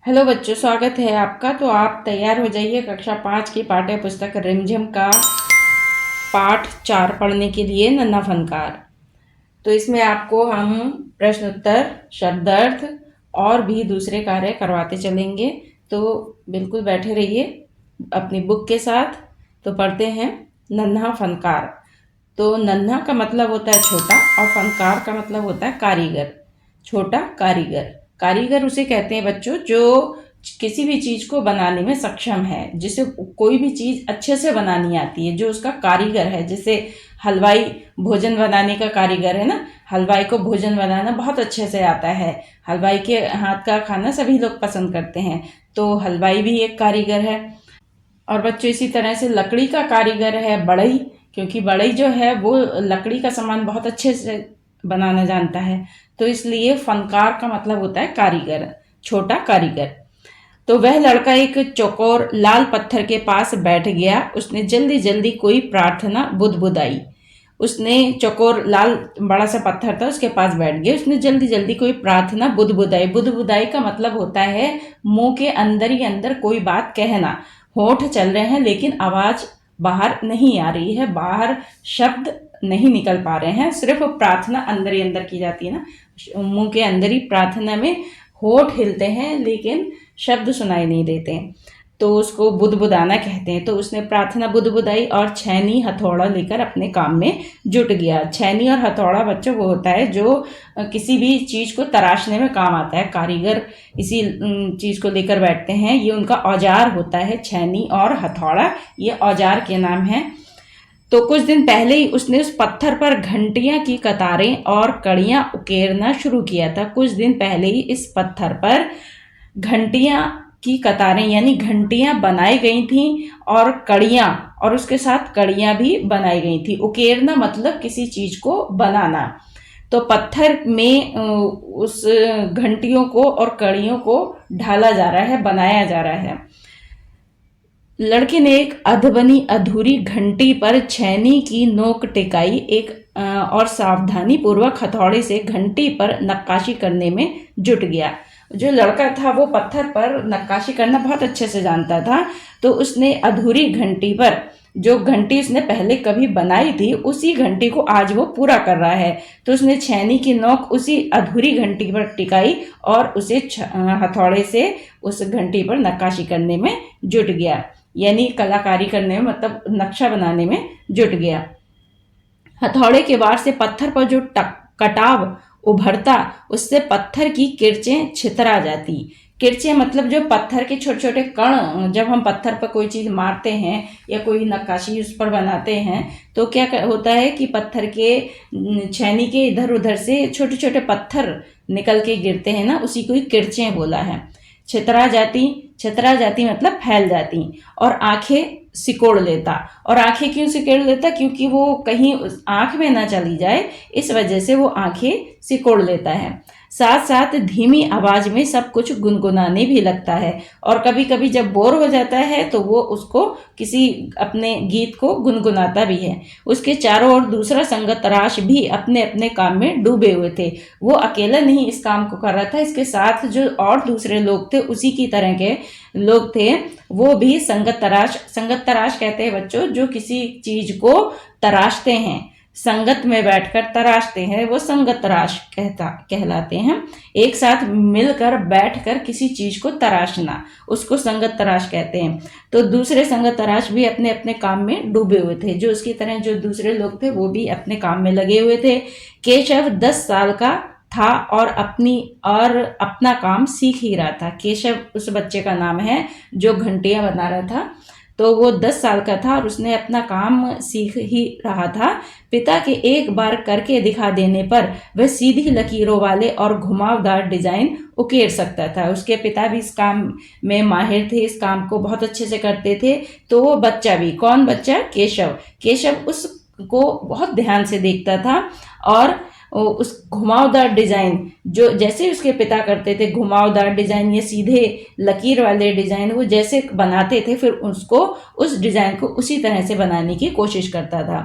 Hello बच्चों, स्वागत है आपका। तो आप तैयार हो जाइए कक्षा 5 की पाठ्य पुस्तक रिमझिम का पाठ 4 पढ़ने के लिए, नन्हा फनकार। तो इसमें आपको हम प्रश्न उत्तर, शब्दार्थ और भी दूसरे कार्य करवाते चलेंगे। तो बिल्कुल बैठे रहिए अपनी बुक के साथ। तो पढ़ते हैं नन्हा फनकार। तो नन्हा का मतलब होता है छोटा और फनकार का मतलब होता है कारीगर। छोटा कारीगर, कारीगर उसे कहते हैं बच्चों जो किसी भी चीज को बनाने में सक्षम है, जिसे कोई भी चीज अच्छे से बनानी आती है, जो उसका कारीगर है। जैसे हलवाई भोजन बनाने का कारीगर है ना, हलवाई को भोजन बनाना बहुत अच्छे से आता है। हलवाई के हाथ का खाना सभी लोग पसंद करते हैं, तो हलवाई भी एक कारीगर है। और बच्चों इसी तरह से लकड़ी का कारीगर है बढ़ई, क्योंकि बढ़ई जो है वो लकड़ी का सामान बहुत अच्छे से बनाना जानता है। तो इसलिए फनकार का मतलब होता है कारीगर, छोटा कारीगर। तो वह लड़का एक चौकोर लाल पत्थर के पास बैठ गया। उसने जल्दी जल्दी कोई प्रार्थना बुदबुदाई। उसने चौकोर लाल बड़ा सा पत्थर था, उसके पास बैठ गया। उसने जल्दी जल्दी कोई प्रार्थना बुदबुदाई। बुदबुदाई का मतलब होता है मुंह के अंदर ही अंदर कोई बात कहना। होंठ चल रहे हैं लेकिन आवाज बाहर नहीं आ रही है, बाहर शब्द नहीं निकल पा रहे हैं, सिर्फ प्रार्थना अंदर ही अंदर की जाती है ना। मुंह के अंदर ही प्रार्थना में होंठ हिलते हैं लेकिन शब्द सुनाई नहीं देते, तो उसको बुदबुदाना कहते हैं। तो उसने प्रार्थना बुदबुदाई और छैनी हथौड़ा लेकर अपने काम में जुट गया। छैनी और हथौड़ा बच्चों वो होता है जो किसी भी चीज को तराशने में काम आता है। कारीगर इसी चीज को लेकर बैठते हैं, ये उनका औजार होता है। छैनी और हथौड़ा ये औजार के नाम हैं। तो कुछ दिन पहले ही उसने उस पत्थर पर घंटियां की कतारें और कड़ियां उकेरना शुरू किया था। कुछ दिन पहले ही इस पत्थर पर घंटियां की कतारें यानी घंटियां बनाई गई थी, और कड़ियां, और उसके साथ कड़ियां भी बनाई गई थी। उकेरना मतलब किसी चीज को बनाना। तो पत्थर में उस घंटियों को और कड़ियों को ढाला जा रहा है, बनाया जा रहा है। लड़के ने एक अधबनी अधूरी घंटी पर छैनी की नोक टिकाई, एक और सावधानी पूर्वक हथौड़े से घंटी पर नक्काशी करने में जुट गया। जो लड़का था वो पत्थर पर नक्काशी करना बहुत अच्छे से जानता था। तो उसने अधूरी घंटी पर, जो घंटी उसने पहले कभी बनाई थी, उसी घंटी को आज वो पूरा कर रहा है। तो उसने छैनी की नोक उसी अधूरी घंटी पर टिकाई और उसे हथौड़े से उस घंटी पर नक्काशी करने में जुट गया, यानी कलाकारी करने में, मतलब नक्शा बनाने में जुट गया। हथौड़े के वार से पत्थर पर जो कटाव उभरता, उससे पत्थर की किरचें छितरा जाती। किरचें मतलब जो पत्थर के छोटे छोटे कण, जब हम पत्थर पर कोई चीज मारते हैं या कोई नक्काशी उस पर बनाते हैं, तो क्या होता है कि पत्थर के छैनी के इधर उधर से छोटे छोटे पत्थर निकल के गिरते हैं ना, उसी को ही किरचें बोला है। छितरा जाती, छितरा जाती मतलब फैल जाती। और आंखें सिकोड़ लेता। और आंखें क्यों सिकोड़ लेता? क्योंकि वो कहीं आंख में ना चली जाए, इस वजह से वो आंखें सिकोड़ लेता है। साथ साथ धीमी आवाज में सब कुछ गुनगुनाने भी लगता है, और कभी कभी जब बोर हो जाता है तो वो उसको किसी अपने गीत को गुनगुनाता भी है। उसके चारों ओर दूसरा संग तराश भी अपने अपने काम में डूबे हुए थे। वो अकेला नहीं इस काम को कर रहा था, इसके साथ जो और दूसरे लोग थे, उसी की तरह के लोग थे, वो भी संगत तराश कहते हैं बच्चों जो किसी चीज को तराशते हैं, संगत में बैठकर तराशते हैं, वो संगत तराश कहलाते हैं। एक साथ मिलकर बैठकर किसी चीज को तराशना, उसको संगत तराश कहते हैं। तो दूसरे संगत तराश भी अपने अपने काम में डूबे हुए थे, जो उसकी तरह जो दूसरे लोग थे वो भी अपने काम में लगे हुए थे। केशव 10 साल का था और अपना काम सीख ही रहा था। केशव उस बच्चे का नाम है जो घंटियां बना रहा था। तो वो 10 साल का था और उसने अपना काम सीख ही रहा था। पिता के एक बार करके दिखा देने पर वह सीधी लकीरों वाले और घुमावदार डिजाइन उकेर सकता था। उसके पिता भी इस काम में माहिर थे, इस काम को बहुत अच्छे से करते थे। तो वो बच्चा भी, कौन बच्चा? केशव उसको बहुत ध्यान से देखता था, और उस घुमावदार डिजाइन, जो जैसे उसके पिता करते थे, घुमावदार डिजाइन, ये सीधे लकीर वाले डिजाइन, वो जैसे बनाते थे, फिर उसको, उस डिजाइन को उसी तरह से बनाने की कोशिश करता था।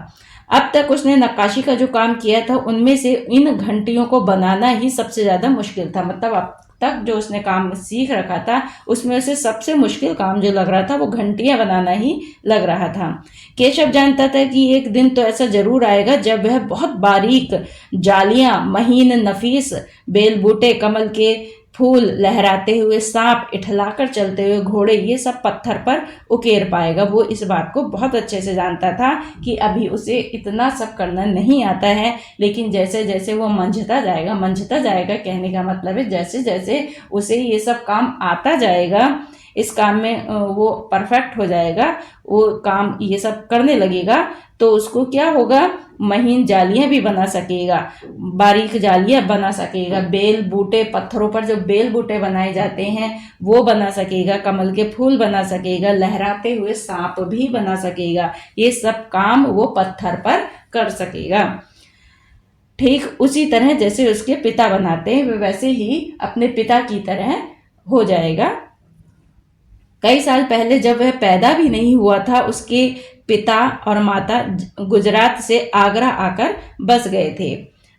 अब तक उसने नक्काशी का जो काम किया था, उनमें से इन घंटियों को बनाना ही सबसे ज्यादा मुश्किल था। मतलब तक जो उसने काम सीख रखा था उसमें उसे सबसे मुश्किल काम जो लग रहा था वो घंटियां बनाना ही लग रहा था। केशव जानता था कि एक दिन तो ऐसा जरूर आएगा जब वह बहुत बारीक जालियां, महीन नफीस बेल बूटे, कमल के फूल, लहराते हुए सांप, इठलाकर चलते हुए घोड़े, ये सब पत्थर पर उकेर पाएगा। वो इस बात को बहुत अच्छे से जानता था कि अभी उसे इतना सब करना नहीं आता है, लेकिन जैसे जैसे वो मंझता जाएगा कहने का मतलब है जैसे जैसे उसे ये सब काम आता जाएगा, इस काम में वो परफेक्ट हो जाएगा, वो काम ये सब करने लगेगा, तो उसको क्या होगा, महीन जालियां भी बना सकेगा, बारीक जालियां बना सकेगा, बेल बूटे, पत्थरों पर जो बेल बूटे बनाए जाते हैं वो बना सकेगा, कमल के फूल बना सकेगा, लहराते हुए सांप भी बना सकेगा। ये सब काम वो पत्थर पर कर सकेगा। ठीक उसी तरह जैसे उसके पिता बनाते हैं वैसे ही अपने पिता की तरह हो जाएगा। कई साल पहले जब वह पैदा भी नहीं हुआ था, उसके पिता और माता गुजरात से आगरा आकर बस गए थे।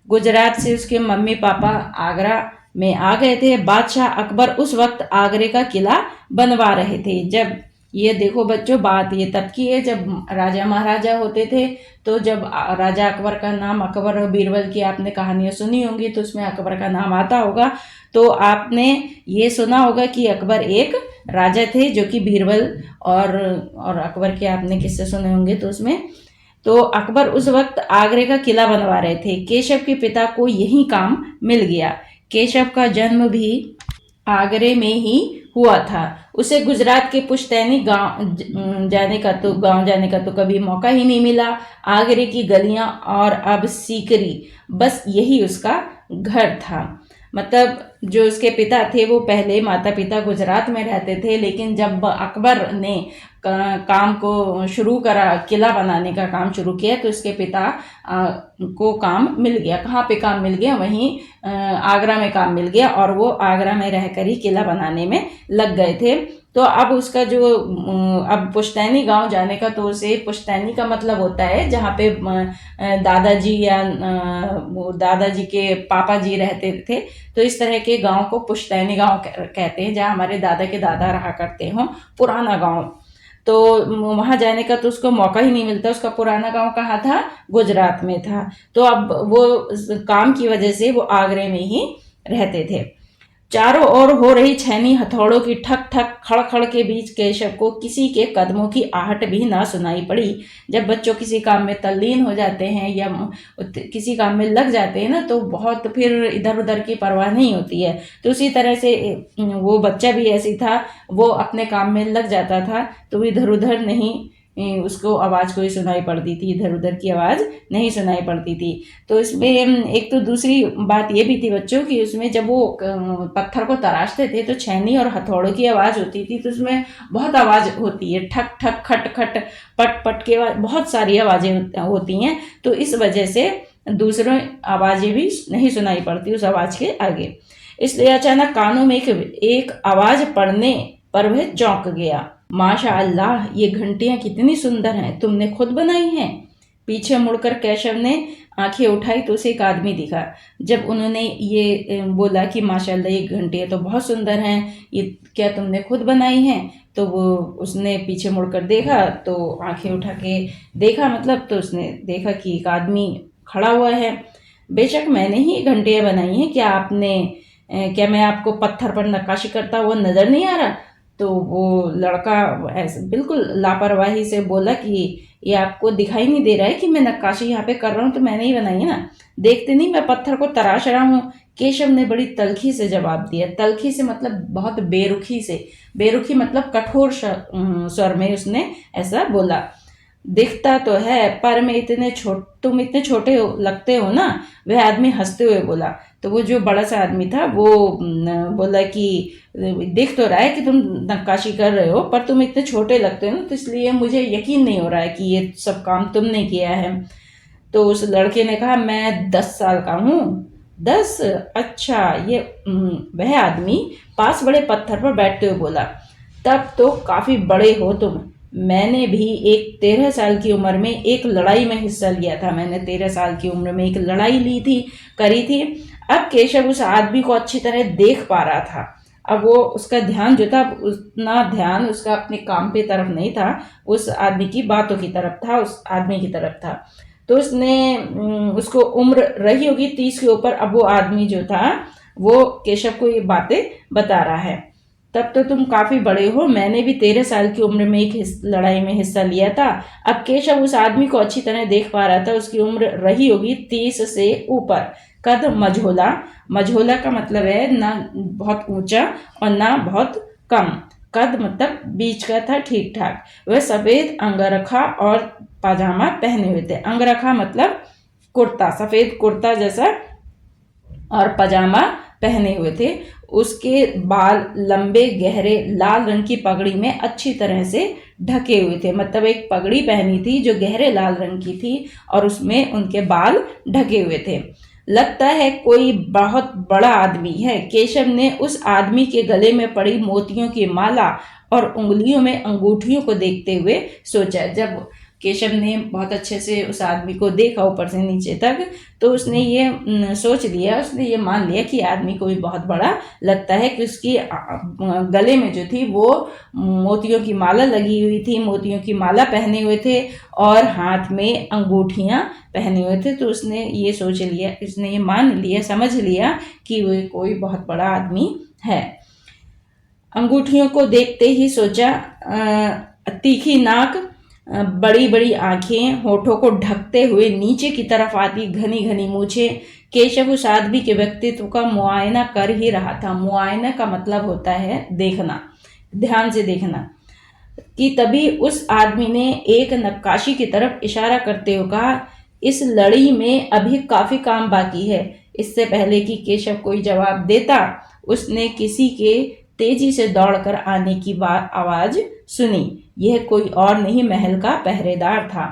गुजरात से उसके मम्मी पापा आगरा में आ गए थे। बादशाह अकबर उस वक्त आगरे का किला बनवा रहे थे। जब ये देखो बच्चों, बात ये तब की है जब राजा महाराजा होते थे। तो जब राजा अकबर का नाम, अकबर और बीरबल की आपने कहानियां सुनी होंगी तो उसमें अकबर का नाम आता होगा। तो आपने ये सुना होगा कि अकबर एक राजा थे जो कि बीरबल और अकबर के आपने किस्से सुने होंगे। तो उसमें तो अकबर उस वक्त आगरे का किला बनवा रहे थे। केशव के पिता को यही काम मिल गया। केशव का जन्म भी आगरे में ही हुआ था। उसे गुजरात के पुश्तैनी गांव जाने का तो कभी मौका ही नहीं मिला। आगरे की गलियां और अब सीकरी, बस यही उसका घर था। मतलब जो उसके पिता थे वो पहले माता पिता गुजरात में रहते थे, लेकिन जब अकबर ने काम को शुरू करा, किला बनाने का काम शुरू किया, तो उसके पिता को काम मिल गया। कहाँ पे काम मिल गया? वहीं आगरा में काम मिल गया और वो आगरा में रहकर ही किला बनाने में लग गए थे। तो अब उसका जो अब पुश्तैनी गांव जाने का, तो उसे पुश्तैनी का मतलब होता है जहाँ पे दादाजी या दादाजी के पापा जी रहते थे। तो इस तरह के गांव को पुश्तैनी गांव कहते हैं, जहाँ हमारे दादा के दादा रहा करते हों, पुराना गांव। तो वहां जाने का तो उसको मौका ही नहीं मिलता। उसका पुराना गांव कहाँ था? गुजरात में था। तो अब वो काम की वजह से वो आगरे में ही रहते थे। चारों ओर हो रही छैनी हथौड़ों की ठक ठक खड़खड़ के बीच केशव को किसी के कदमों की आहट भी ना सुनाई पड़ी। जब बच्चों किसी काम में तल्लीन हो जाते हैं या किसी काम में लग जाते हैं ना, तो बहुत फिर इधर उधर की परवाह नहीं होती है। तो उसी तरह से वो बच्चा भी ऐसी था, वो अपने काम में लग जाता था तो इधर उधर नहीं, उसको आवाज़ कोई सुनाई पड़ती थी, इधर उधर की आवाज़ नहीं सुनाई पड़ती थी। तो इसमें एक तो दूसरी बात ये भी थी बच्चों की, उसमें जब वो पत्थर को तराशते थे तो छैनी और हथौड़ों की आवाज़ होती थी, तो उसमें बहुत आवाज़ होती है, ठक ठक खट खट पट पट के बहुत सारी आवाज़ें होती हैं। तो इस वजह से दूसरों आवाज़ें भी नहीं सुनाई पड़ती उस आवाज़ के आगे। इसलिए अचानक कानों में एक आवाज़ पड़ने पर वह चौंक गया। माशा अल्लाह, ये घंटियां कितनी सुंदर हैं, तुमने खुद बनाई हैं? पीछे मुड़कर केशव ने आंखें उठाई तो उसे एक आदमी दिखा। जब उन्होंने ये बोला कि माशाअल्लाह ये घंटियां तो बहुत सुंदर हैं, ये क्या तुमने खुद बनाई हैं? तो वो उसने पीछे मुड़कर देखा, तो आंखें उठा के देखा, मतलब तो उसने देखा कि एक आदमी खड़ा हुआ है। बेशक मैंने ही घंटियां बनाई हैं, क्या मैं आपको पत्थर पर नक्काशी करता हुआ नजर नहीं आ रहा? तो वो लड़का ऐसे बिल्कुल लापरवाही से बोला कि ये आपको दिखाई नहीं दे रहा है कि मैं नक्काशी यहाँ पे कर रहा हूँ? तो मैंने ही बनाई है ना, देखते नहीं मैं पत्थर को तराश रहा हूँ। केशव ने बड़ी तल्खी से जवाब दिया। तल्खी से मतलब बहुत बेरुखी से, बेरुखी मतलब कठोर स्वर में उसने ऐसा बोला। दिखता तो है, पर तुम इतने छोटे लगते हो ना। वह आदमी हंसते हुए बोला। तो वो जो बड़ा सा आदमी था वो बोला कि दिख तो रहा है कि तुम नक्काशी कर रहे हो, पर तुम इतने छोटे लगते हो ना, तो इसलिए मुझे यकीन नहीं हो रहा है कि ये सब काम तुमने किया है। तो उस लड़के ने कहा, मैं 10 साल का हूँ। 10? अच्छा। ये वह आदमी पास बड़े पत्थर पर बैठते हुए बोला, तब तो काफी बड़े हो तुम। मैंने भी 13 साल की उम्र में एक लड़ाई में हिस्सा लिया था। मैंने 13 साल की उम्र में एक लड़ाई करी थी। अब केशव उस आदमी को अच्छी तरह देख पा रहा था। अब वो उसका ध्यान जो था, उतना ध्यान उसका अपने काम पे तरफ नहीं था, उस आदमी की बातों की तरफ था, उस आदमी की तरफ था। तो उसने उसको उम्र रही होगी 30 के ऊपर। अब वो आदमी जो था वो केशव को ये बातें बता रहा है। तब तो तुम काफी बड़े हो, मैंने भी 13 साल की उम्र में एक लड़ाई में हिस्सा लिया था। अब केशव उस आदमी को अच्छी तरह देख पा रहा था। उसकी उम्र रही होगी 30 से ऊपर। कद मझोला, मझोला का मतलब है ना बहुत ऊंचा और ना बहुत कम। कद मतलब बीच का था, ठीक ठाक। वह सफेद अंगरखा और पाजामा पहने हुए थे। अंगरखा मतलब कुर्ता, सफेद कुर्ता जैसा, और पजामा पहने हुए थे। उसके बाल लंबे गहरे लाल रंग की पगड़ी में अच्छी तरह से ढके हुए थे। मतलब एक पगड़ी पहनी थी जो गहरे लाल रंग की थी और उसमें उनके बाल ढके हुए थे। लगता है कोई बहुत बड़ा आदमी है। केशव ने उस आदमी के गले में पड़ी मोतियों की माला और उंगलियों में अंगूठियों को देखते हुए सोचा। जब केशव ने बहुत अच्छे से उस आदमी को देखा ऊपर से नीचे तक, तो उसने ये सोच लिया, उसने ये मान लिया कि आदमी को भी बहुत बड़ा लगता है, कि उसकी गले में जो थी वो मोतियों की माला लगी हुई थी, मोतियों की माला पहने हुए थे और हाथ में अंगूठियां पहने हुए थे। तो उसने ये सोच लिया, उसने ये मान लिया, समझ लिया कि वो कोई बहुत बड़ा आदमी है। अंगूठियों को देखते ही सोचा, तीखी नाक, बड़ी बड़ी आंखें, होठों को ढकते हुए नीचे की तरफ आती घनी घनी मूछें। केशव उस आदमी के व्यक्तित्व का मुआयना कर ही रहा था। मुआयना का मतलब होता है देखना, ध्यान से देखना। कि तभी उस आदमी ने एक नक्काशी की तरफ इशारा करते हुए कहा, इस लड़ी में अभी काफी काम बाकी है। इससे पहले कि केशव कोई जवाब देता, उसने किसी के तेजी से दौड़कर आने की आवाज सुनी। यह कोई और नहीं, महल का पहरेदार था।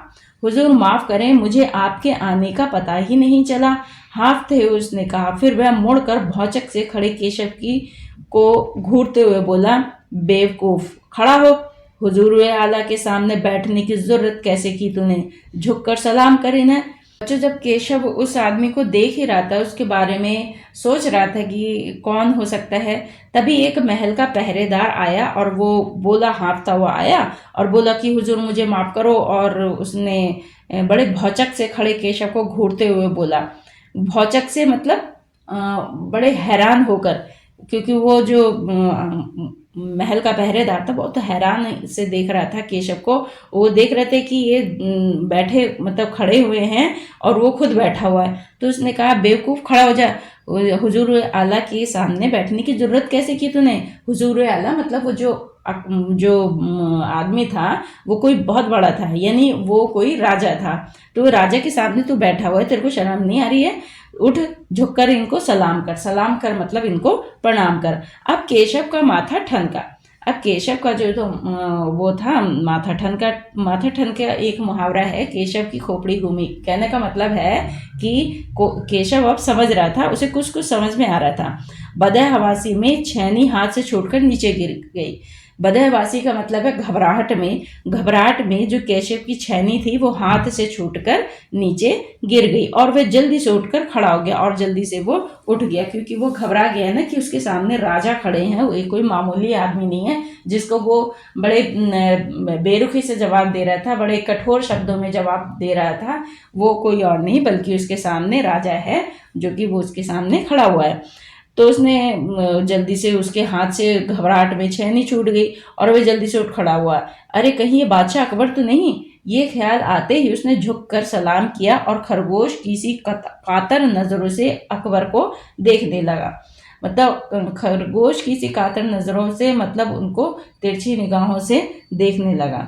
हुजूर माफ करें, मुझे आपके आने का पता ही नहीं चला, हाँफते हुए उसने कहा। फिर वह मुड़कर भौचक से खड़े केशव की को घूरते हुए बोला, बेवकूफ, खड़ा हो। हुजूर आला के सामने बैठने की जरूरत कैसे की तूने? झुककर सलाम करे न। बच्चों, जब केशव उस आदमी को देख ही रहा था, उसके बारे में सोच रहा था कि कौन हो सकता है, तभी एक महल का पहरेदार आया और वो बोला, हाँफता हुआ आया और बोला कि हुजूर मुझे माफ करो। और उसने बड़े भौचक से खड़े केशव को घूरते हुए बोला। भौचक से मतलब बड़े हैरान होकर, क्योंकि वो जो महल का पहरेदार था वो तो हैरान से देख रहा था केशव को। वो देख रहे थे कि ये बैठे, मतलब खड़े हुए हैं और वो खुद बैठा हुआ है। तो उसने कहा, बेवकूफ़, खड़ा हो जा। हुजूर आला के सामने बैठने की जरूरत कैसे की तूने? हुजूर आला मतलब वो जो आदमी था वो कोई बहुत बड़ा था, यानी वो कोई राजा था। तो राजा के सामने तू बैठा हुआ है, तेरे को शर्म नहीं आ रही है? उठ, झुककर इनको सलाम कर। सलाम कर मतलब इनको प्रणाम कर। अब केशव का माथा ठनका। अब केशव का जो तो वो था माथा ठनका। माथा ठनका एक मुहावरा है, केशव की खोपड़ी घूमी। कहने का मतलब है कि केशव अब समझ रहा था, उसे कुछ कुछ समझ में आ रहा था। बदह हवासी में छेनी हाथ से छूटकर नीचे गिर गई। बदहवासी का मतलब है घबराहट में। घबराहट में जो केशव की छेनी थी वो हाथ से छूटकर नीचे गिर गई और वह जल्दी से उठकर खड़ा हो गया और जल्दी से वो उठ गया, क्योंकि वो घबरा गया ना कि उसके सामने राजा खड़े हैं। वो कोई मामूली आदमी नहीं है जिसको वो बड़े बेरुखी से जवाब दे रहा था, बड़े कठोर शब्दों में जवाब दे रहा था। वो कोई और नहीं बल्कि उसके सामने राजा है, जो कि वो उसके सामने खड़ा हुआ है। तो उसने जल्दी से, उसके हाथ से घबराहट में छेनी छूट गई और वह जल्दी से उठ खड़ा हुआ। अरे कहीं ये बादशाह अकबर तो नहीं? ये ख्याल आते ही उसने झुककर सलाम किया और खरगोश किसी कातर नजरों से अकबर को देखने लगा। मतलब खरगोश किसी कातर नजरों से मतलब उनको तिरछी निगाहों से देखने लगा।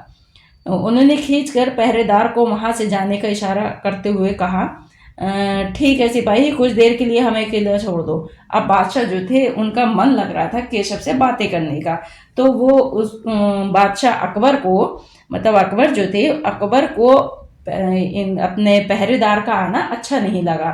उन्होंने खींचकर पहरेदार को वहां से जाने का इशारा करते हुए कहा, ठीक है सिपाही, कुछ देर के लिए हमें अकेला छोड़ दो। अब बादशाह जो थे उनका मन लग रहा था केशव से बातें करने का। तो वो उस बादशाह अकबर को, मतलब अकबर जो थे, अकबर को अपने पहरेदार का आना अच्छा नहीं लगा।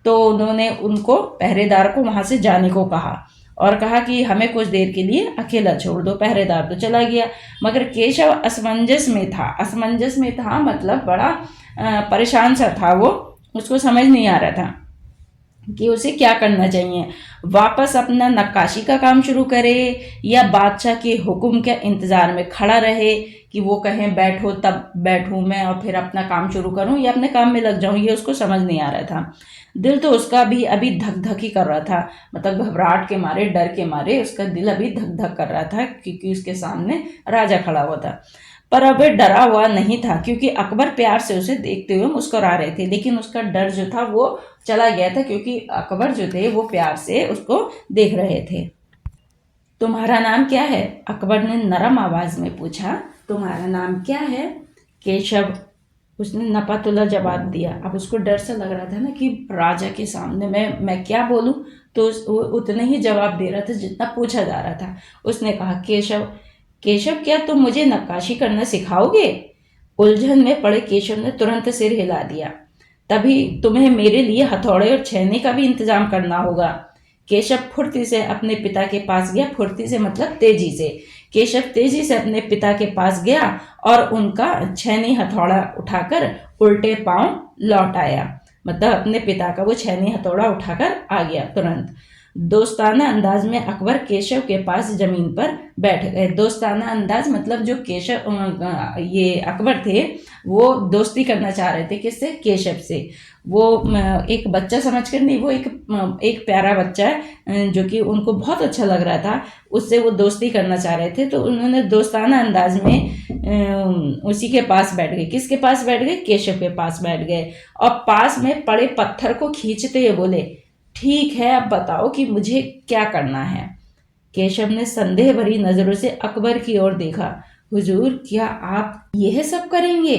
तो उन्होंने उनको, पहरेदार को वहां से जाने को कहा और कहा कि हमें कुछ देर के लिए अकेला छोड़ दो। पहरेदार तो चला गया, मगर केशव असमंजस में था। असमंजस में था मतलब बड़ा परेशान सा था वो, उसको समझ नहीं आ रहा था। कि उसे क्या करना चाहिए, वापस अपना नक्काशी का काम शुरू करे या बादशाह के हुक्म के इंतज़ार में खड़ा रहे कि वो कहें बैठो तब बैठूं मैं और फिर अपना काम शुरू करूं या अपने काम में लग जाऊं। ये उसको समझ नहीं आ रहा था। दिल तो उसका भी अभी धक धक ही कर रहा था, मतलब घबराहट के मारे, डर के मारे उसका दिल अभी धक धक कर रहा था, क्योंकि उसके सामने राजा खड़ा हुआ था। पर अब डरा हुआ नहीं था, क्योंकि अकबर प्यार से उसे देखते हुए मुस्कुरा रहे थे। लेकिन उसका डर जो था वो चला गया था, क्योंकि अकबर जो थे वो प्यार से उसको देख रहे थे। तुम्हारा नाम क्या है? अकबर ने नरम आवाज में पूछा। तुम्हारा नाम क्या है? केशव, उसने नपातुला जवाब दिया। अब उसको डर सा लग रहा था ना कि राजा के सामने मैं क्या बोलूं, तो वो उतने ही जवाब दे रहा था जितना पूछा जा रहा था। उसने कहा, केशव, केशव क्या तुम मुझे नक्काशी करना सिखाओगे? उलझन में पड़े केशव ने तुरंत सिर हिला दिया। तभी तुम्हें मेरे लिए हथौड़े और छेनी का भी इंतजाम करना होगा। केशव फुर्ती से अपने पिता के पास गया। फुर्ती से मतलब तेजी से। केशव तेजी से अपने पिता के पास गया और उनका छेनी हथौड़ा उठाकर उल्टे पांव लौट आया। मतलब अपने पिता का वो छेनी हथौड़ा उठाकर आ गया तुरंत। दोस्ताना अंदाज में अकबर केशव के पास जमीन पर बैठ गए। दोस्ताना अंदाज मतलब जो केशव ये अकबर थे वो दोस्ती करना चाह रहे थे। किससे? केशव से। वो एक बच्चा समझकर नहीं, वो एक प्यारा बच्चा है जो कि उनको बहुत अच्छा लग रहा था, उससे वो दोस्ती करना चाह रहे थे। तो उन्होंने दोस्ताना अंदाज में उसी के पास बैठ गए। किसके पास बैठ गए? केशव के पास बैठ गए और पास में पड़े पत्थर को खींचते हुए बोले, ठीक है अब बताओ कि मुझे क्या करना है। केशव ने संदेह भरी नजरों से अकबर की ओर देखा। हुजूर, क्या आप यह सब करेंगे?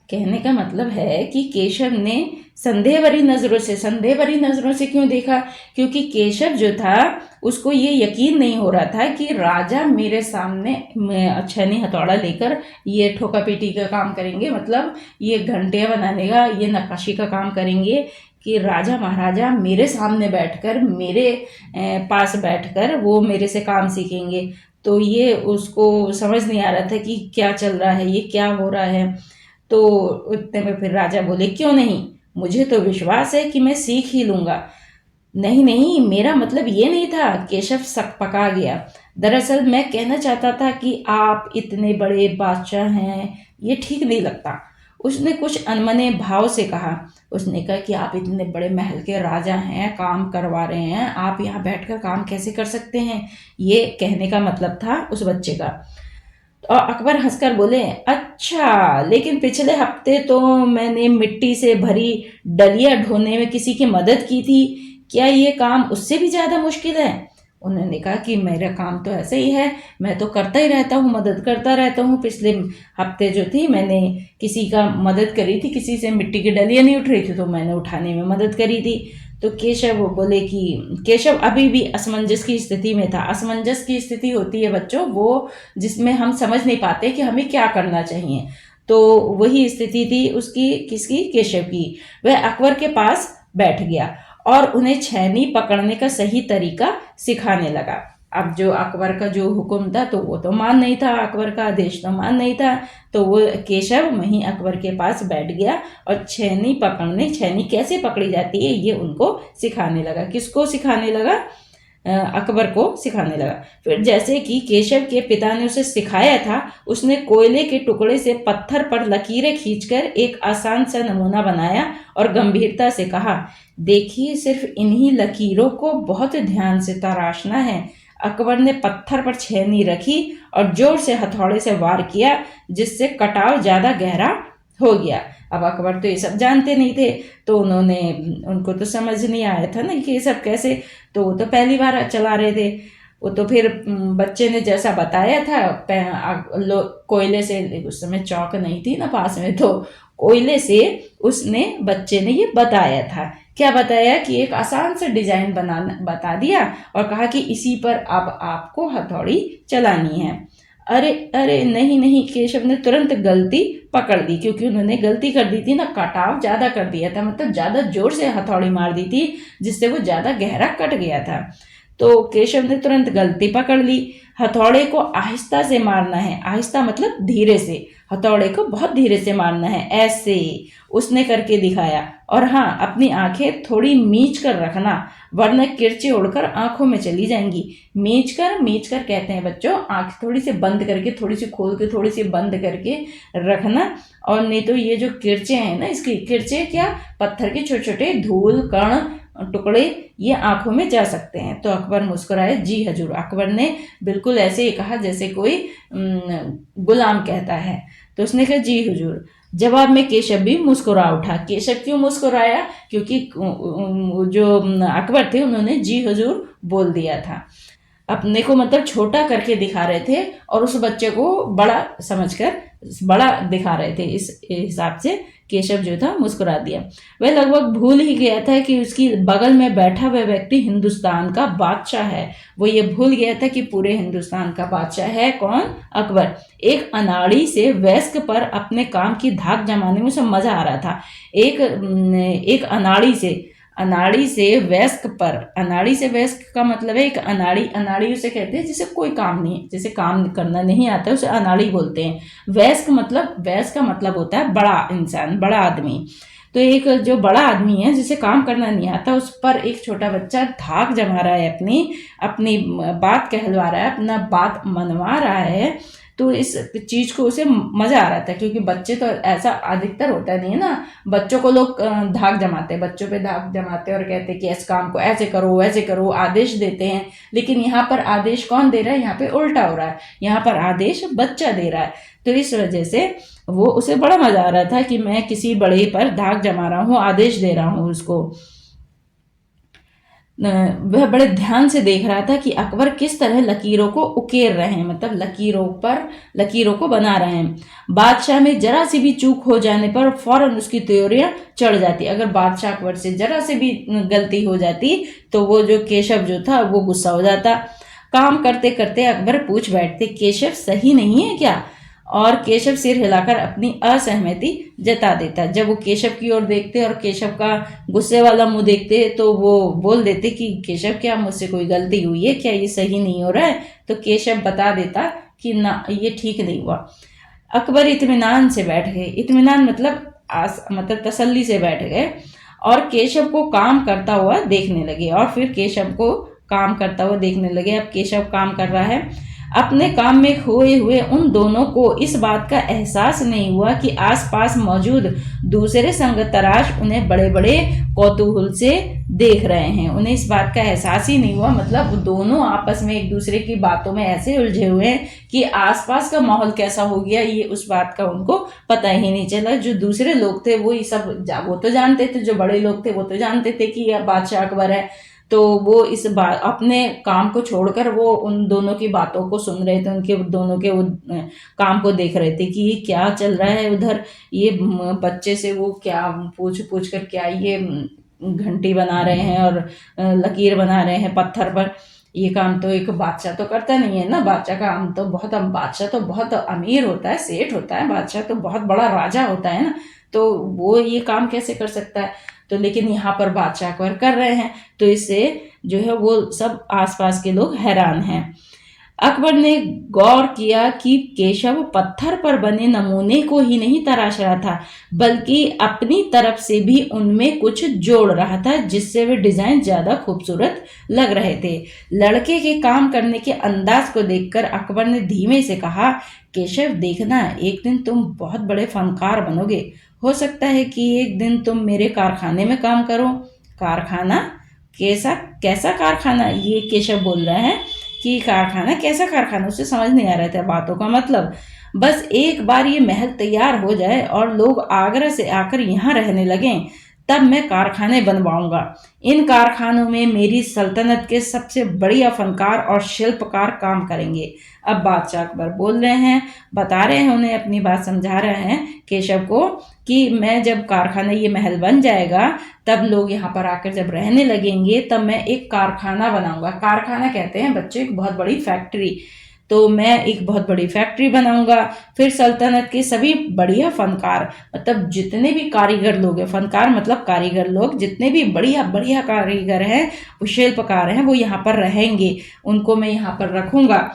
कहने का मतलब है कि केशव ने संदेह भरी नजरों से क्यों देखा? क्योंकि केशव जो था उसको ये यकीन नहीं हो रहा था कि राजा मेरे सामने छेनी हथौड़ा लेकर ये ठोका पीटी का काम करेंगे, मतलब ये घंटियां बनाने का, ये नक्काशी का काम करेंगे, कि राजा महाराजा मेरे सामने बैठकर, मेरे पास बैठकर वो मेरे से काम सीखेंगे। तो ये उसको समझ नहीं आ रहा था कि क्या चल रहा है, ये क्या हो रहा है। तो उतने में फिर राजा बोले, क्यों नहीं, मुझे तो विश्वास है कि मैं सीख ही लूंगा। नहीं नहीं, मेरा मतलब ये नहीं था। केशव सकपका गया। दरअसल मैं कहना चाहता था कि आप इतने बड़े बादशाह हैं, ये ठीक नहीं लगता। उसने कुछ अनमने भाव से कहा। उसने कहा कि आप इतने बड़े महल के राजा हैं, काम करवा रहे हैं, आप यहाँ बैठकर काम कैसे कर सकते हैं? ये कहने का मतलब था उस बच्चे का। और अकबर हंसकर बोले, अच्छा, लेकिन पिछले हफ्ते तो मैंने मिट्टी से भरी डलिया ढोने में किसी की मदद की थी, क्या ये काम उससे भी ज्यादा मुश्किल है? उन्होंने कहा कि मेरा काम तो ऐसे ही है, मैं तो करता ही रहता हूँ, मदद करता रहता हूँ। पिछले हफ्ते जो थी मैंने किसी का मदद करी थी, किसी से मिट्टी की डलिया नहीं उठ रही थी तो मैंने उठाने में मदद करी थी। तो केशव बोले कि केशव अभी भी असमंजस की स्थिति में था। असमंजस की स्थिति होती है बच्चों वो जिसमें हम समझ नहीं पाते कि हमें क्या करना चाहिए। तो वही स्थिति थी उसकी, किसकी? केशव की। वह अकबर के पास बैठ गया और उन्हें छेनी पकड़ने का सही तरीका सिखाने लगा। अब जो अकबर का जो हुक्म था तो वो तो मान नहीं था, अकबर का आदेश तो मान नहीं था। तो वो केशव वहीं अकबर के पास बैठ गया और छेनी कैसे पकड़ी जाती है ये उनको सिखाने लगा। किसको सिखाने लगा? अकबर को सिखाने लगा। फिर जैसे कि केशव के पिता ने उसे सिखाया था, उसने कोयले के टुकड़े से पत्थर पर लकीरें खींचकर एक आसान सा नमूना बनाया और गंभीरता से कहा, देखिए, सिर्फ इन्हीं लकीरों को बहुत ध्यान से तराशना है। अकबर ने पत्थर पर छेनी रखी और जोर से हथौड़े से वार किया, जिससे कटाव ज्यादा गहरा हो गया। अब अकबर तो ये सब जानते नहीं थे, तो उनको तो समझ नहीं आया था ना कि ये सब कैसे, तो वो तो पहली बार चला रहे थे। वो तो फिर बच्चे ने जैसा बताया था कोयले से, उस समय चौक नहीं थी ना पास में, तो कोयले से बच्चे ने ये बताया था। क्या बताया? कि एक आसान सा डिजाइन बता दिया और कहा कि इसी पर अब आपको हथौड़ी चलानी है। अरे अरे, नहीं नहीं, केशव ने तुरंत गलती पकड़ ली, क्योंकि उन्होंने गलती कर दी थी ना, कटाव ज्यादा कर दिया था, मतलब ज्यादा जोर से हथौड़ी मार दी थी जिससे वो ज्यादा गहरा कट गया था। तो केशव ने तुरंत गलती पकड़ ली। हथौड़े को आहिस्ता से मारना है, आहिस्ता मतलब धीरे से, हथौड़े को बहुत धीरे से मारना है, ऐसे उसने करके दिखाया। और हाँ, अपनी आंखें थोड़ी मीच कर रखना, वरना किरची उड़कर आंखों में चली जाएंगी। मीच कर कहते हैं बच्चों, आंख थोड़ी सी बंद करके, थोड़ी सी खोल के, थोड़ी सी बंद करके रखना। और नहीं तो ये जो किरचे हैं ना, इसकी किरचे क्या, पत्थर के छोटे छोटे धूल कण टुकड़े ये आंखों में जा सकते हैं। तो अकबर मुस्कुराए, जी हजूर। अकबर ने बिल्कुल ऐसे ही कहा जैसे कोई गुलाम कहता है। तो उसने कहा, जी हुजूर। जवाब में केशव भी मुस्कुरा उठा। केशव क्यों मुस्कुराया? क्योंकि जो अकबर थे उन्होंने जी हुजूर बोल दिया था। अपने को मतलब छोटा करके दिखा रहे थे और उस बच्चे को बड़ा समझकर बड़ा दिखा रहे थे। इस हिसाब से केशव जो था मुस्कुरा दिया। वह लगभग भूल ही गया था कि उसकी बगल में बैठा हुआ व्यक्ति हिंदुस्तान का बादशाह है। वो ये भूल गया था कि पूरे हिंदुस्तान का बादशाह है कौन? अकबर। एक अनाड़ी से वयस्क पर अपने काम की धाक जमाने में उसे मजा आ रहा था। एक अनाड़ी से वयस्क पर, अनाड़ी से वयस्क का मतलब है एक अनाड़ी उसे कहते हैं जिसे कोई काम नहीं, जिसे काम करना नहीं आता उसे अनाड़ी बोलते हैं। वयस्क का मतलब होता है बड़ा इंसान, बड़ा आदमी। तो एक जो बड़ा आदमी है जिसे काम करना नहीं आता, उस पर एक छोटा बच्चा धाक जमा रहा है, अपनी बात कहलवा रहा है, अपना बात मनवा रहा है। तो इस चीज को उसे मजा आ रहा था, क्योंकि बच्चे तो ऐसा अधिकतर होता नहीं है ना, बच्चों को लोग धाक जमाते हैं, बच्चों पे धाक जमाते हैं और कहते हैं कि इस काम को ऐसे करो वैसे करो, आदेश देते हैं। लेकिन यहाँ पर आदेश कौन दे रहा है? यहाँ पे उल्टा हो रहा है, यहाँ पर आदेश बच्चा दे रहा है। तो इस वजह से वो उसे बड़ा मजा आ रहा था कि मैं किसी बड़े पर धाक जमा रहा हूँ, आदेश दे रहा हूँ उसको। वह बड़े ध्यान से देख रहा था कि अकबर किस तरह लकीरों को उकेर रहे हैं, मतलब लकीरों को बना रहे हैं। बादशाह में जरा सी भी चूक हो जाने पर फौरन उसकी त्योरियां चढ़ जाती। अगर बादशाह अकबर से जरा से भी गलती हो जाती तो वो जो केशव जो था वो गुस्सा हो जाता। काम करते करते अकबर पूछ बैठते, केशव सही नहीं है क्या? और केशव सिर हिलाकर अपनी असहमति जता देता। जब वो केशव की ओर देखते और केशव का गुस्से वाला मुंह देखते तो वो बोल देते कि केशव क्या मुझसे कोई गलती हुई है क्या, ये सही नहीं हो रहा है? तो केशव बता देता कि ना, ये ठीक नहीं हुआ। अकबर इत्मीनान से बैठ गए। इत्मीनान मतलब तसल्ली से बैठ गए और केशव को काम करता हुआ देखने लगे। और फिर केशव को काम करता हुआ देखने लगे। अब केशव काम कर रहा है। अपने काम में खोए हुए उन दोनों को इस बात का एहसास नहीं हुआ कि आसपास मौजूद दूसरे संगतराश उन्हें बड़े बड़े कौतूहल से देख रहे हैं। उन्हें इस बात का एहसास ही नहीं हुआ, मतलब दोनों आपस में एक दूसरे की बातों में ऐसे उलझे हुए हैं कि आसपास का माहौल कैसा हो गया ये उस बात का उनको पता ही नहीं चला। जो दूसरे लोग थे वो ये सब वो तो जानते थे, जो बड़े लोग थे वो तो जानते थे कि यह बादशाह अकबर है। तो वो इस बात अपने काम को छोड़कर वो उन दोनों की बातों को सुन रहे थे, उनके दोनों के वो काम को देख रहे थे कि ये क्या चल रहा है उधर। ये बच्चे से वो क्या पूछ कर क्या ये घंटी बना रहे हैं और लकीर बना रहे हैं पत्थर पर। ये काम तो एक बादशाह तो करता नहीं है ना। बादशाह तो बहुत अमीर होता है, सेठ होता है, बादशाह तो बहुत बड़ा राजा होता है ना, तो वो ये काम कैसे कर सकता है? तो लेकिन यहाँ पर बादशाह अकबर कर रहे हैं, तो इससे जो है वो सब आसपास के लोग हैरान हैं। अकबर ने गौर किया कि केशव पत्थर पर बने नमूने को ही नहीं तराश रहा था, बल्कि अपनी तरफ से भी उनमें कुछ जोड़ रहा था, जिससे वे डिजाइन ज्यादा खूबसूरत लग रहे थे। लड़के के काम करने के अंदाज को देखकर अकबर ने धीमे से कहा, केशव देखना, एक दिन तुम बहुत बड़े फनकार बनोगे। हो सकता है कि एक दिन तुम मेरे कारखाने में काम करो। कारखाना? कैसा कारखाना? ये केशव बोल रहा है कि कारखाना, कैसा कारखाना? उसे समझ नहीं आ रहा था बातों का मतलब। बस एक बार ये महल तैयार हो जाए और लोग आगरा से आकर यहाँ रहने लगें, तब मैं कारखाने बनवाऊंगा। इन कारखानों में मेरी सल्तनत के सबसे बढ़िया फनकार और शिल्पकार काम करेंगे। अब बादशाह अकबर बोल रहे हैं, बता रहे हैं, उन्हें अपनी बात समझा रहे हैं केशव को कि मैं जब कारखाना, ये महल बन जाएगा, तब लोग यहाँ पर आकर जब रहने लगेंगे, तब मैं एक कारखाना बनाऊंगा। कारखाना कहते हैं बच्चों एक बहुत बड़ी फैक्ट्री। तो मैं एक बहुत बड़ी फैक्ट्री बनाऊंगा। फिर सल्तनत के सभी बढ़िया फनकार, मतलब जितने भी कारीगर लोग हैं, फनकार मतलब कारीगर लोग, जितने भी बढ़िया बढ़िया कारीगर हैं, वो शिल्पकार हैं, वो यहाँ पर रहेंगे, उनको मैं यहाँ पर रखूंगा।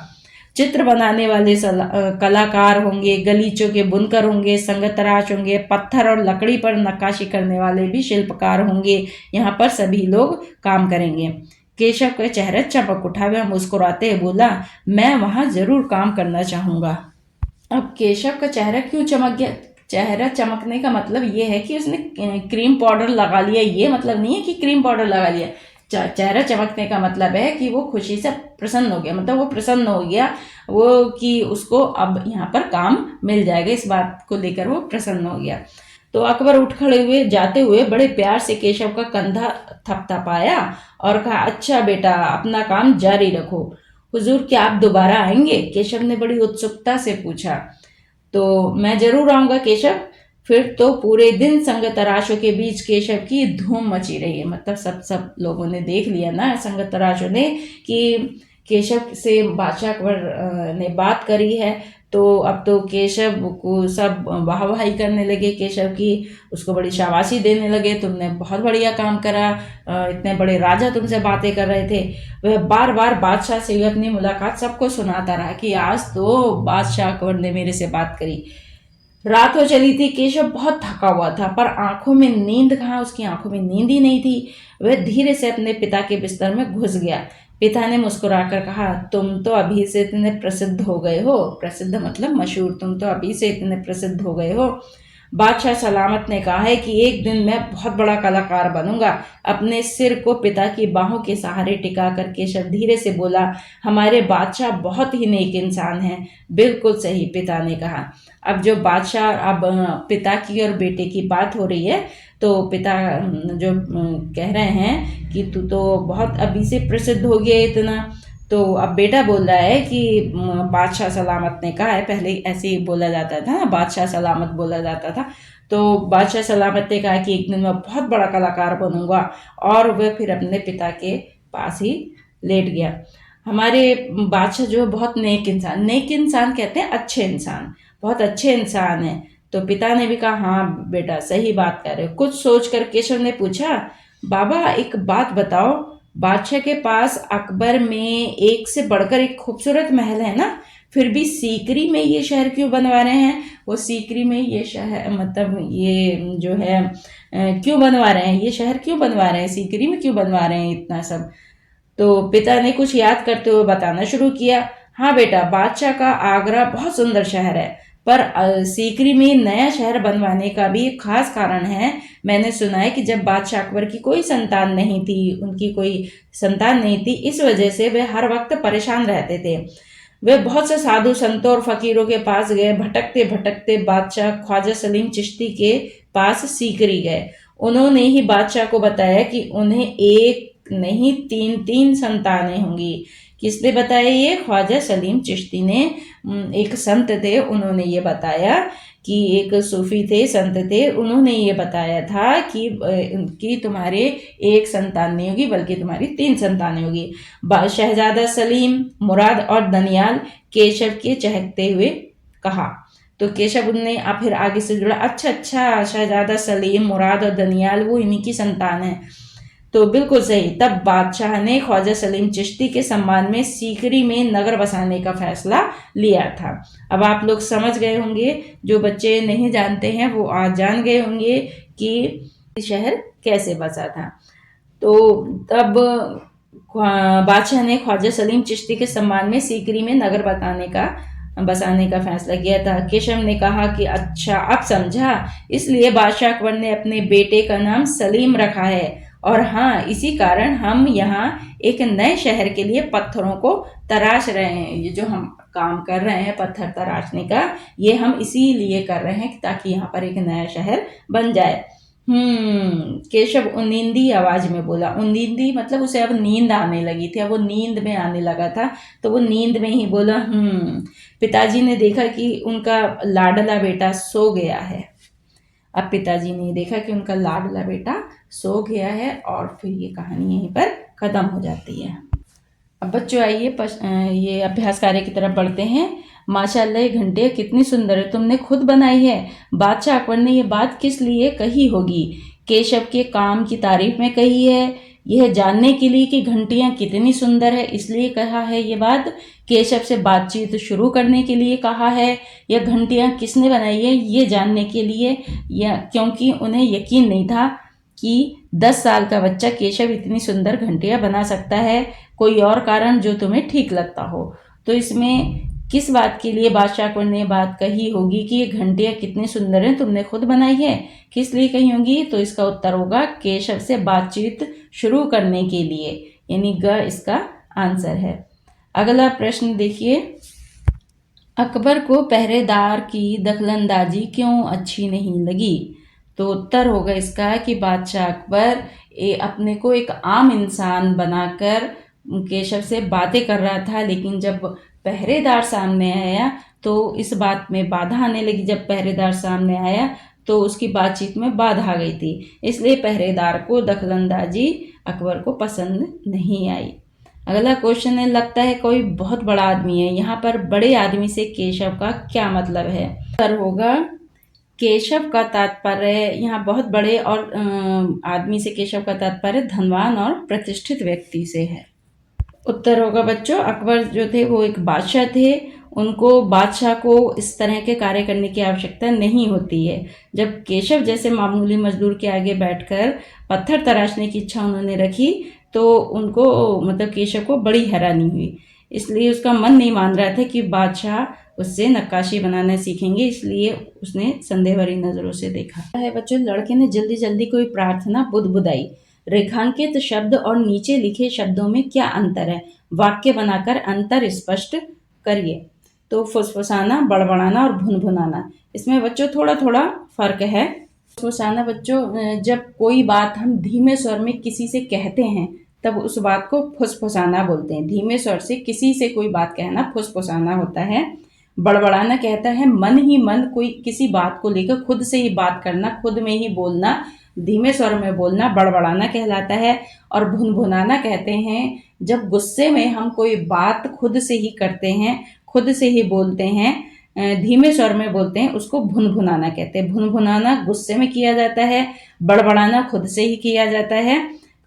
चित्र बनाने वाले कलाकार होंगे, गलीचों के बुनकर होंगे, संगतराश होंगे, पत्थर और लकड़ी पर नक्काशी करने वाले भी शिल्पकार होंगे। यहाँ पर सभी लोग काम करेंगे। केशव का चेहरा चमक उठा, वह मुस्कुराते हुए बोला, मैं वहां जरूर काम करना चाहूंगा। अब केशव का चेहरा क्यों चमक गया? चेहरा चमकने का मतलब ये है कि उसने क्रीम पाउडर लगा लिया, ये मतलब नहीं है कि क्रीम पाउडर लगा लिया। चेहरा चमकने का मतलब है कि वो खुशी से प्रसन्न हो गया, मतलब वो प्रसन्न हो गया, वो कि उसको अब यहाँ पर काम मिल जाएगा, इस बात को लेकर वो प्रसन्न हो गया। तो अकबर उठ खड़े हुए जाते हुए बड़े प्यार से केशव का कंधा थपथपाया और कहा, अच्छा बेटा, अपना काम जारी रखो। हुजूर, क्या आप दोबारा आएंगे? केशव ने बड़ी उत्सुकता से पूछा। तो मैं जरूर आऊंगा केशव। फिर तो पूरे दिन संग तराशों के बीच केशव की धूम मची रही है, मतलब सब लोगों ने देख लिया ना, संग तराशों ने, कि केशव से बादशाह अकबर ने बात करी है। तो अब तो केशव को सब वाहवाही करने लगे केशव की, उसको बड़ी शाबाशी देने लगे, तुमने बहुत बढ़िया काम करा, इतने बड़े राजा तुमसे बातें कर रहे थे। वह बार बार बादशाह से अपनी मुलाकात सबको सुनाता रहा कि आज तो बादशाह अकबर ने मेरे से बात करी। रात हो चली थी, केशव बहुत थका हुआ था, पर आंखों में नींद कहाँ, उसकी आंखों में नींद ही नहीं थी। वह धीरे से अपने पिता के बिस्तर में घुस गया। पिता ने मुस्कुराकर कहा, तुम तो अभी से इतने प्रसिद्ध हो गए हो, प्रसिद्ध मतलब मशहूर, तुम तो अभी से इतने प्रसिद्ध हो गए हो। बादशाह सलामत ने कहा है कि एक दिन मैं बहुत बड़ा कलाकार बनूंगा। अपने सिर को पिता की बाहों के सहारे टिका कर केशव धीरे से बोला, हमारे बादशाह बहुत ही नेक इंसान हैं। बिल्कुल सही, पिता ने कहा। अब जो बादशाह, अब पिता की और बेटे की बात हो रही है, तो पिता जो कह रहे हैं कि तू तो बहुत अभी से प्रसिद्ध हो गया इतना। तो अब बेटा बोल रहा है कि बादशाह सलामत ने कहा है, पहले ऐसे ही बोला जाता था ना, बादशाह सलामत बोला जाता था। तो बादशाह सलामत ने कहा कि एक दिन मैं बहुत बड़ा कलाकार बनूंगा, और वह फिर अपने पिता के पास ही लेट गया। हमारे बादशाह जो है बहुत नेक इंसान कहते हैं अच्छे इंसान, बहुत अच्छे इंसान है। तो पिता ने भी कहा, हाँ बेटा, सही बात कर रहे हो। कुछ सोचकर केशव ने पूछा, बाबा एक बात बताओ, बादशाह के पास अकबर में एक से बढ़कर एक खूबसूरत महल है ना, फिर भी सीकरी में ये शहर क्यों बनवा रहे हैं? वो सीकरी में ये शहर, मतलब ये जो है क्यों बनवा रहे हैं, ये शहर क्यों बनवा रहे हैं, सीकरी में क्यों बनवा रहे हैं इतना सब? तो पिता ने कुछ याद करते हुए बताना शुरू किया, हाँ बेटा, बादशाह का आगरा बहुत सुंदर शहर है, पर सीकरी में नया शहर बनवाने का भी एक खास कारण है। मैंने सुना है कि जब बादशाह अकबर की कोई संतान नहीं थी, उनकी कोई संतान नहीं थी, इस वजह से वे हर वक्त परेशान रहते थे। वे बहुत से साधु संतों और फकीरों के पास गए, भटकते भटकते बादशाह ख्वाजा सलीम चिश्ती के पास सीकरी गए। उन्होंने ही बादशाह को बताया कि उन्हें एक नहीं तीन तीन संतानें होंगी। किसने बताया ये? ख्वाजा सलीम चिश्ती ने। एक संत थे, उन्होंने ये बताया कि एक सूफी थे, संत थे, उन्होंने ये बताया था कि तुम्हारे एक संतान नहीं होगी, बल्कि तुम्हारी 3 संतानें होगी। शहजादा सलीम, मुराद और दनियाल, केशव के चहकते हुए कहा। तो केशव ने फिर आगे से जुड़ा, अच्छा अच्छा, शहजादा सलीम, मुराद और दनियाल वो इन्हीं की संतान है। तो बिल्कुल सही। तब बादशाह ने ख्वाजा सलीम चिश्ती के सम्मान में सीकरी में नगर बसाने का फैसला लिया था। अब आप लोग समझ गए होंगे, जो बच्चे नहीं जानते हैं वो आज जान गए होंगे कि शहर कैसे बसा था। तो तब बादशाह ने ख्वाजा सलीम चिश्ती के सम्मान में सीकरी में नगर बसाने का फैसला किया था। केशव ने कहा कि अच्छा, अब समझा, इसलिए बादशाह अकबर ने अपने बेटे का नाम सलीम रखा है। और हाँ, इसी कारण हम यहाँ एक नए शहर के लिए पत्थरों को तराश रहे हैं। ये जो हम काम कर रहे हैं पत्थर तराशने का, ये हम इसीलिए कर रहे हैं ताकि यहाँ पर एक नया शहर बन जाए। केशव उन्नींदी आवाज में बोला। उन्नींदी मतलब उसे अब नींद आने लगी थी, अब वो नींद में आने लगा था, तो वो नींद में ही बोला, पिताजी ने देखा कि उनका लाडला बेटा सो गया है। अब पिताजी ने देखा कि उनका लाडला बेटा सो गया है, और फिर ये कहानी यहीं पर खत्म हो जाती है। अब बच्चों आइए ये अभ्यास कार्य की तरफ बढ़ते हैं। माशाल्लाह ये घंटियाँ कितनी सुंदर है, तुमने खुद बनाई है। बादशाह अकबर ने ये बात किस लिए कही होगी? केशव के काम की तारीफ में कही है, यह जानने के लिए कि घंटियाँ कितनी सुंदर है इसलिए कहा है ये बात, केशव से बातचीत शुरू करने के लिए कहा है, या घंटियाँ किसने बनाई है ये जानने के लिए, या क्योंकि उन्हें यकीन नहीं था कि 10 साल का बच्चा केशव इतनी सुंदर घंटियाँ बना सकता है, कोई और कारण जो तुम्हें ठीक लगता हो। तो इसमें किस बात के लिए बादशाह अकबर ने बात कही होगी कि ये घंटियाँ कितनी सुंदर हैं, तुमने खुद बनाई है, किस लिए कही होगी? तो इसका उत्तर होगा केशव से बातचीत शुरू करने के लिए, यानी ग इसका आंसर है। अगला प्रश्न देखिए, अकबर को पहरेदार की दखलंदाजी क्यों अच्छी नहीं लगी? तो उत्तर होगा इसका कि बादशाह अकबर अपने को एक आम इंसान बनाकर केशव से बातें कर रहा था, लेकिन जब पहरेदार सामने आया तो इस बात में बाधा आने लगी। जब पहरेदार सामने आया तो उसकी बातचीत में बाधा आ गई थी, इसलिए पहरेदार को दखलंदाजी अकबर को पसंद नहीं आई। अगला क्वेश्चन है, लगता है कोई बहुत बड़ा आदमी है, यहाँ पर बड़े आदमी से केशव का क्या मतलब है? उत्तर होगा केशव का तात्पर्य, यहाँ बहुत बड़े और आदमी से केशव का तात्पर्य धनवान और प्रतिष्ठित व्यक्ति से है। उत्तर होगा बच्चों, अकबर जो थे वो एक बादशाह थे, उनको बादशाह को इस तरह के कार्य करने की आवश्यकता नहीं होती है। जब केशव जैसे मामूली मजदूर के आगे बैठकर पत्थर तराशने की इच्छा उन्होंने रखी तो उनको मतलब केशव को बड़ी हैरानी हुई, इसलिए उसका मन नहीं मान रहा था कि बादशाह उससे नक्काशी बनाना सीखेंगे, इसलिए उसने संदेह भरी नजरों से देखा है। बच्चों, लड़के ने जल्दी जल्दी कोई प्रार्थना बुदबुदाई। रेखांकित शब्द और नीचे लिखे शब्दों में क्या अंतर है? वाक्य बनाकर अंतर स्पष्ट करिए। तो फुसफुसाना, बड़बड़ाना और भुनभुनाना, इसमें बच्चों थोड़ा थोड़ा फर्क है। फुसफुसाना बच्चों, जब कोई बात हम धीमे स्वर में किसी से कहते हैं तब उस बात को फुसफुसाना बोलते हैं। धीमे स्वर से किसी से कोई बात कहना फुसफुसाना होता है। बड़बड़ाना कहता है मन ही मन कोई किसी बात को लेकर खुद से ही बात करना, खुद में ही बोलना, धीमे स्वर में बोलना बड़बड़ाना कहलाता है। और भुनभुनाना कहते हैं जब गुस्से में हम कोई बात खुद से ही करते हैं, खुद से ही बोलते हैं, धीमे स्वर में बोलते हैं, उसको भुनभुनाना कहते हैं। भुनभुनाना गुस्से में किया जाता है, बड़बड़ाना खुद से ही किया जाता है,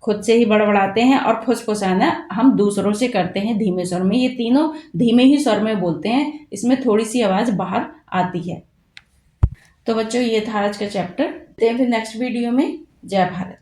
खुद से ही बड़बड़ाते हैं, और फुसफुसाना हम दूसरों से करते हैं धीमे स्वर में। ये तीनों धीमे ही स्वर में बोलते हैं, इसमें थोड़ी सी आवाज बाहर आती है। तो बच्चों ये था आज का चैप्टर, फिर नेक्स्ट वीडियो में। जय भारत।